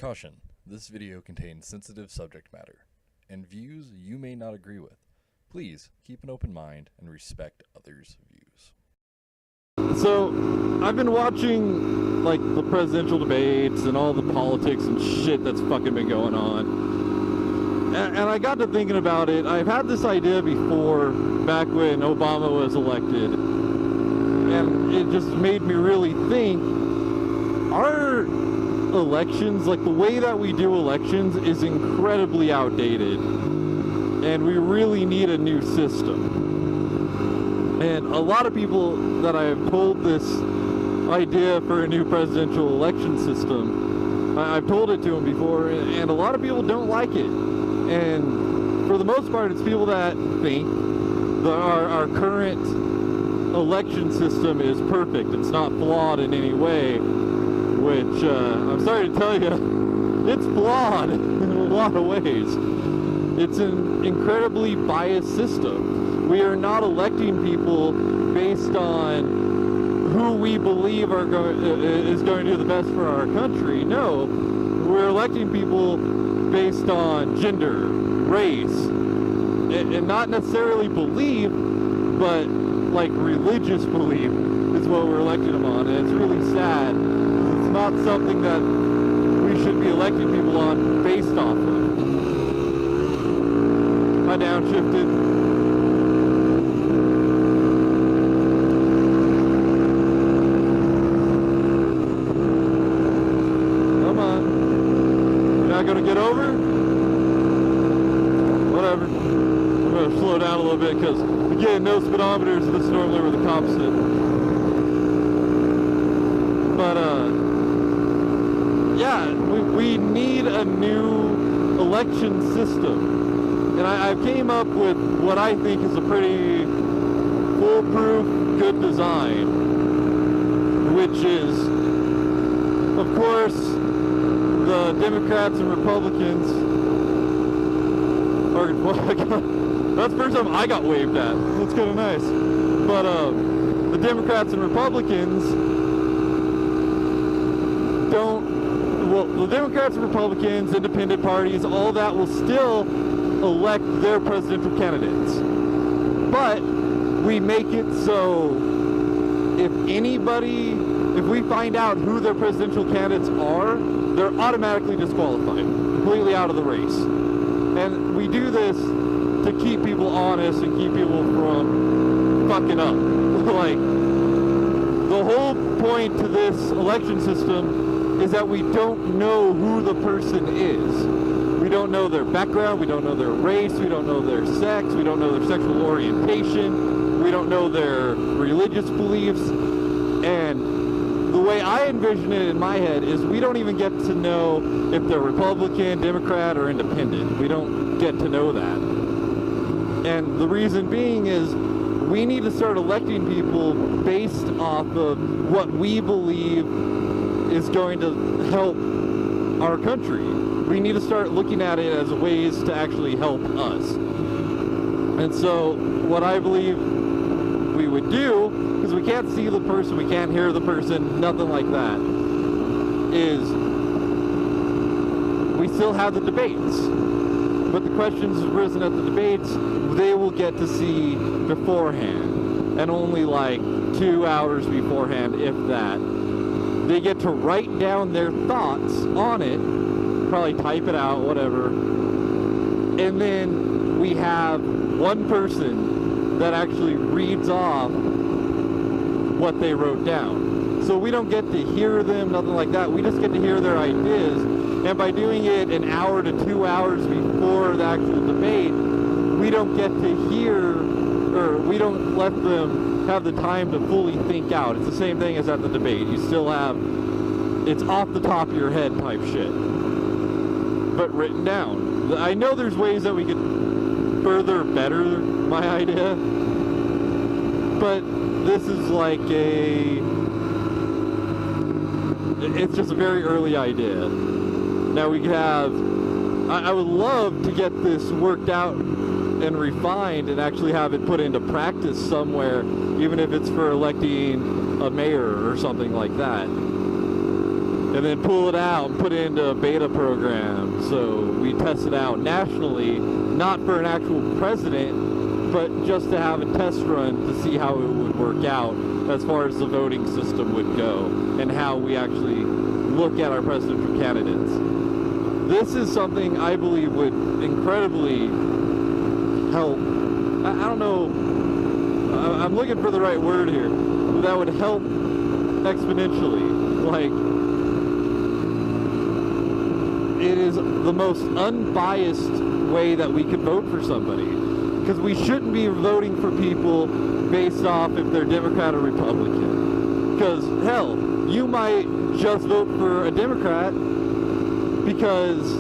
Caution, this video contains sensitive subject matter and views you may not agree with. Please keep an open mind and respect others' views. So, I've been watching, like, the presidential debates and all the politics and shit that's fucking been going on. And I got to thinking about it. I've had this idea before, back when Obama was elected. And it just made me really think, our elections, like the way that we do elections, is incredibly outdated. And we really need a new system. And a lot of people that I have told this idea for a new presidential election system, I've told it to them before, and a lot of people don't like it. And for the most part, it's people that think that our current election system is perfect. It's not flawed in any way, which I'm sorry to tell you, it's flawed in a lot of ways. It's an incredibly biased system. We are not electing people based on who we believe is going to do the best for our country. No, we're electing people based on gender, race, and not necessarily belief, but like religious belief is what we're electing them on. And it's really sad. It's not something that we should be electing people on based off of. I downshifted. Come on. You're not going to get over? Whatever. I'm going to slow down a little bit because, again, no speedometers. This is normally where the cops sit. But, yeah, we need a new election system. And I came up with what I think is a pretty foolproof, good design, which is, of course, the Democrats and Republicans are, that's the first time I got waved at. That's kind of nice. But the Democrats and Republicans the Democrats and Republicans, independent parties, all that will still elect their presidential candidates. But we make it so if we find out who their presidential candidates are, they're automatically disqualified, completely out of the race. And we do this to keep people honest and keep people from fucking up. Like, the whole point to this election system is that we don't know who the person is. We don't know their background, we don't know their race, we don't know their sex, we don't know their sexual orientation, we don't know their religious beliefs. And the way I envision it in my head is we don't even get to know if they're Republican, Democrat, or independent. We don't get to know that. And the reason being is we need to start electing people based off of what we believe is going to help our country. We need to start looking at it as ways to actually help us. And so what I believe we would do, because we can't see the person, we can't hear the person, nothing like that, is we still have the debates. But the questions risen at the debates, they will get to see beforehand, and only like 2 hours beforehand, if that. They get to write down their thoughts on it, probably type it out, whatever, and then we have one person that actually reads off what they wrote down. So we don't get to hear them, nothing like that. We just get to hear their ideas, and by doing it an hour to 2 hours before the actual debate, we don't get to hear, or we don't let them have the time to fully think out. It's the same thing as at the debate. You still have, it's off the top of your head type shit, but written down. I know there's ways that we could further better my idea, but this is like it's just a very early idea. Now we have, I would love to get this worked out and refined and actually have it put into practice somewhere, even if it's for electing a mayor or something like that. and then pull it out and put it into a beta program. So we test it out nationally, not for an actual president, but just to have a test run to see how it would work out as far as the voting system would go and how we actually look at our presidential candidates. This is something I believe would incredibly help. I don't know, I'm looking for the right word here. That would help exponentially. Like, it is the most unbiased way that we could vote for somebody. Because we shouldn't be voting for people based off if they're Democrat or Republican. Because, hell, you might just vote for a Democrat because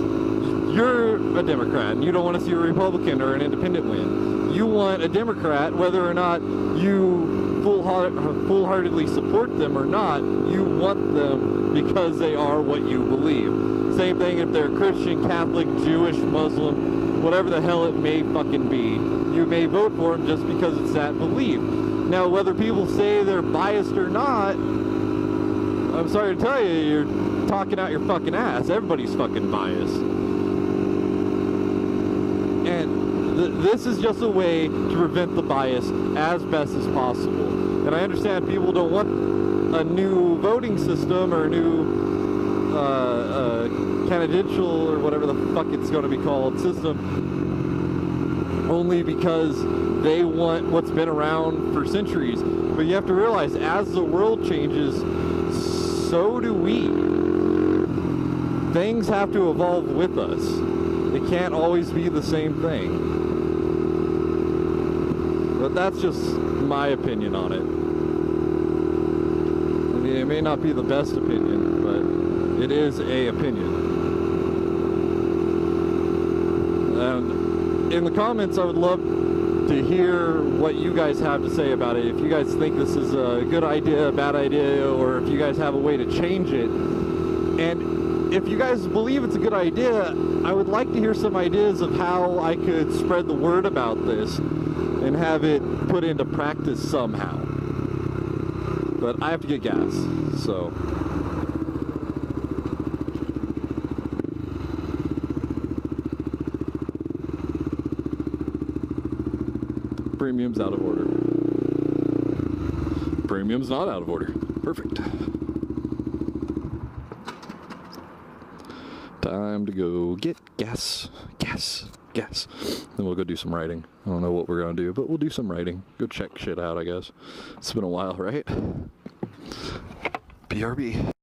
you're a Democrat and you don't want to see a Republican or an independent win. You want a Democrat, whether or not you full-heartedly support them or not, you want them because they are what you believe. Same thing if they're Christian, Catholic, Jewish, Muslim, whatever the hell it may fucking be. You may vote for them just because it's that belief. Now, whether people say they're biased or not, I'm sorry to tell you, you're talking out your fucking ass. Everybody's fucking biased. And this is just a way to prevent the bias as best as possible. And I understand people don't want a new voting system or a new candidatal or whatever the fuck it's going to be called system, only because they want what's been around for centuries. But you have to realize, as the world changes, so do we. Things have to evolve with us. It can't always be the same thing. But that's just my opinion on it. I mean, it may not be the best opinion, but it is a opinion. And in the comments, I would love to hear what you guys have to say about it. If you guys think this is a good idea, a bad idea, or if you guys have a way to change it. And if you guys believe it's a good idea, I would like to hear some ideas of how I could spread the word about this and have it put into practice somehow. But I have to get gas, so. Premium's out of order. Premium's not out of order. Perfect. Time to go get gas. Then we'll go do some writing. I don't know what we're gonna do, but we'll do some writing. Go check shit out, I guess. It's been a while, right? BRB.